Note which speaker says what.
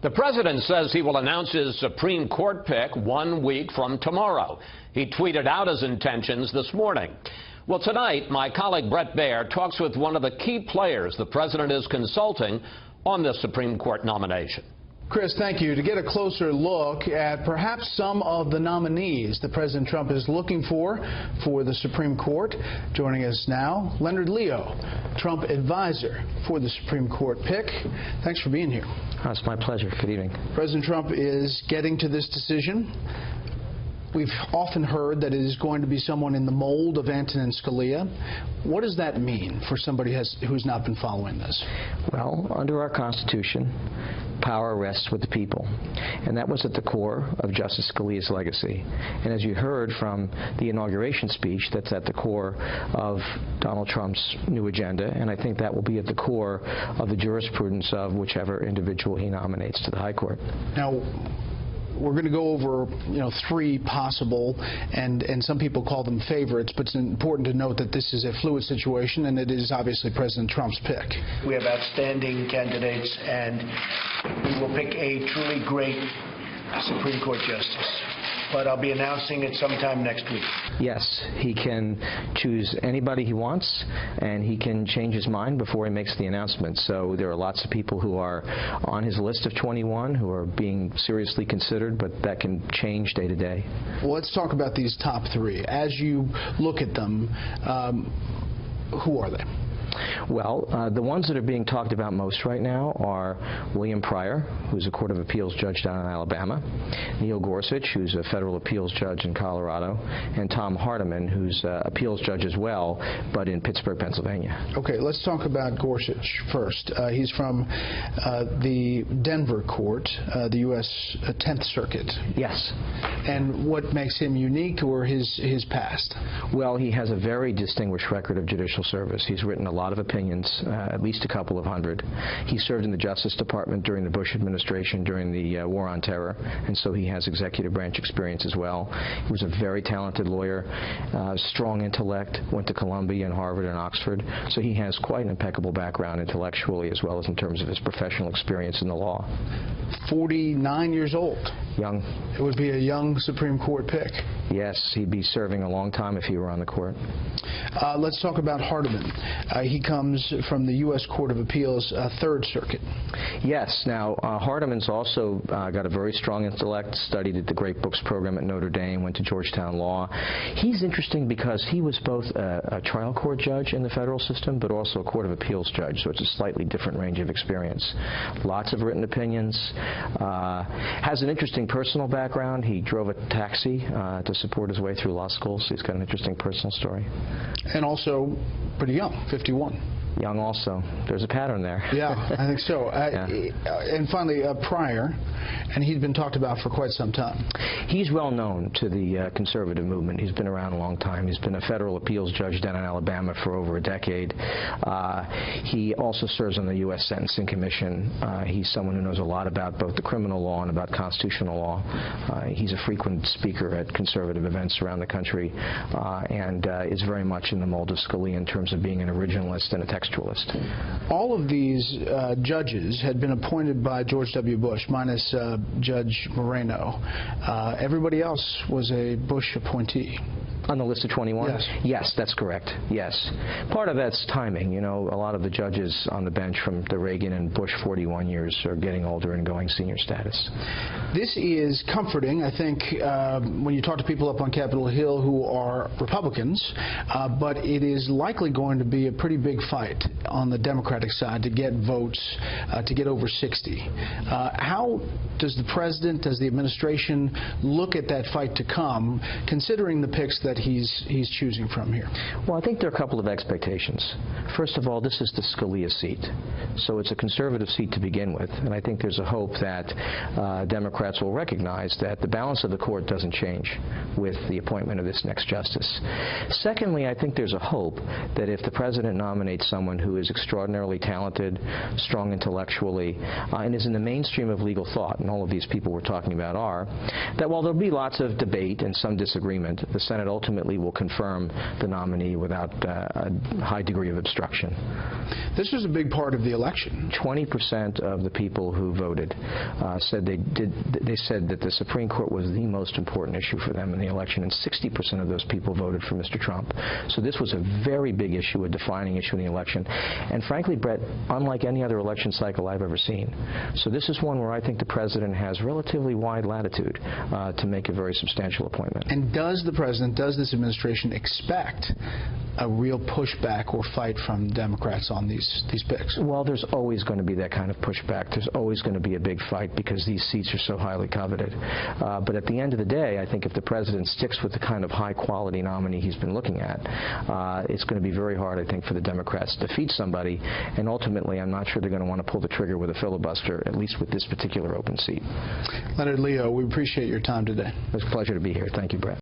Speaker 1: The president says he will announce his Supreme Court pick 1 week from tomorrow. He tweeted out his intentions this morning. Well, tonight, my colleague Bret Baier talks with one of the key players the president is consulting on this Supreme Court nomination.
Speaker 2: Chris, thank you. To get a closer look at perhaps some of the nominees that President Trump is looking for the Supreme Court, joining us now, Leonard Leo, Trump advisor for the Supreme Court pick. Thanks for being here.
Speaker 3: It's my pleasure. Good evening.
Speaker 2: President Trump is getting to this decision. We've often heard that it is going to be someone in the mold of Antonin Scalia. What does that mean for somebody who's not been following this?
Speaker 3: Well, under our Constitution, power rests with the people. And that was at the core of Justice Scalia's legacy. And as you heard from the inauguration speech, that's at the core of Donald Trump's new agenda. And I think that will be at the core of the jurisprudence of whichever individual he nominates to the High Court.
Speaker 2: Now, we're going to go over, three possible, and some people call them favorites, but it's important to note that this is a fluid situation, and it is obviously President Trump's pick.
Speaker 4: We have outstanding candidates, and we will pick a truly great Supreme Court justice. But I'll be announcing it sometime next week.
Speaker 3: Yes, he can choose anybody he wants, and he can change his mind before he makes the announcement. So there are lots of people who are on his list of 21 who are being seriously considered, but that can change day to day.
Speaker 2: Well, let's talk about these top three. As you look at them, who are they?
Speaker 3: Well, the ones that are being talked about most right now are William Pryor, who's a Court of Appeals judge down in Alabama, Neil Gorsuch, who's a federal appeals judge in Colorado, and Tom Hardiman, who's an appeals judge as well, but in Pittsburgh, Pennsylvania.
Speaker 2: Okay, let's talk about Gorsuch first. He's from the Denver court, the U.S. 10th Circuit.
Speaker 3: Yes.
Speaker 2: And what makes him unique, or his past?
Speaker 3: Well, he has a very distinguished record of judicial service. He's written a lot of opinions, at least a couple of hundred. He served in the Justice Department during the Bush administration during the War on Terror, and so he has executive branch experience as well. He was a very talented lawyer, strong intellect, went to Columbia and Harvard and Oxford, so he has quite an impeccable background intellectually as well as in terms of his professional experience in the law.
Speaker 2: 49 years old.
Speaker 3: Young.
Speaker 2: It would be a young Supreme Court pick.
Speaker 3: Yes, he'd be serving a long time if he were on the court.
Speaker 2: Let's talk about Hardiman. He comes from the U.S. Court of Appeals, 3rd Circuit.
Speaker 3: Yes. Now, Hardiman's also got a very strong intellect, studied at the Great Books program at Notre Dame, went to Georgetown Law. He's interesting because he was both a trial court judge in the federal system, but also a Court of Appeals judge, so it's a slightly different range of experience. Lots of written opinions. Has an interesting personal background. He drove a taxi to support his way through law school, so he's got an interesting personal story.
Speaker 2: And also pretty young, 51.
Speaker 3: Young also. There's a pattern there.
Speaker 2: Yeah, I think so. And finally, Pryor, and he's been talked about for quite some time.
Speaker 3: He's well known to the conservative movement. He's been around a long time. He's been a federal appeals judge down in Alabama for over a decade. He also serves on the U.S. Sentencing Commission. He's someone who knows a lot about both the criminal law and about constitutional law. He's a frequent speaker at conservative events around the country and is very much in the mold of Scalia in terms of being an originalist and a textualist.
Speaker 2: All of these judges had been appointed by George W. Bush, minus Judge Moreno. Everybody else was a Bush appointee.
Speaker 3: On the list of 21?
Speaker 2: Yes.
Speaker 3: Yes, that's correct. Yes. Part of that's timing. A lot of the judges on the bench from the Reagan and Bush 41 years are getting older and going senior status.
Speaker 2: This is comforting, I think, when you talk to people up on Capitol Hill who are Republicans, but it is likely going to be a pretty big fight on the Democratic side to get votes, to get over 60. How does the president, does the administration look at that fight to come, considering the picks that he's choosing from here?
Speaker 3: Well, I think there are a couple of expectations. First of all, this is the Scalia seat, so it's a conservative seat to begin with, and I think there's a hope that Democrats will recognize that the balance of the court doesn't change with the appointment of this next justice. Secondly, I think there's a hope that if the president nominates someone who is extraordinarily talented, strong intellectually, and is in the mainstream of legal thought, and all of these people we're talking about are, that while there'll be lots of debate and some disagreement, the Senate ultimately ultimately will confirm the nominee without a high degree of obstruction.
Speaker 2: This was a big part of the election.
Speaker 3: 20% of the people who voted said they said that the Supreme Court was the most important issue for them in the election, and 60% of those people voted for Mr. Trump. So this was a very big issue, a defining issue in the election. And frankly, Brett, unlike any other election cycle I've ever seen. So this is one where I think the president has relatively wide latitude to make a very substantial appointment.
Speaker 2: And does the president, does this administration expect a real pushback or fight from Democrats on these picks?
Speaker 3: Well, there's always going to be that kind of pushback. There's always going to be a big fight because these seats are so highly coveted. But at the end of the day, I think if the president sticks with the kind of high-quality nominee he's been looking at, it's going to be very hard, I think, for the Democrats to defeat somebody. And ultimately, I'm not sure they're going to want to pull the trigger with a filibuster, at least with this particular open seat.
Speaker 2: Leonard Leo, we appreciate your time today.
Speaker 3: It was a pleasure to be here. Thank you, Brett.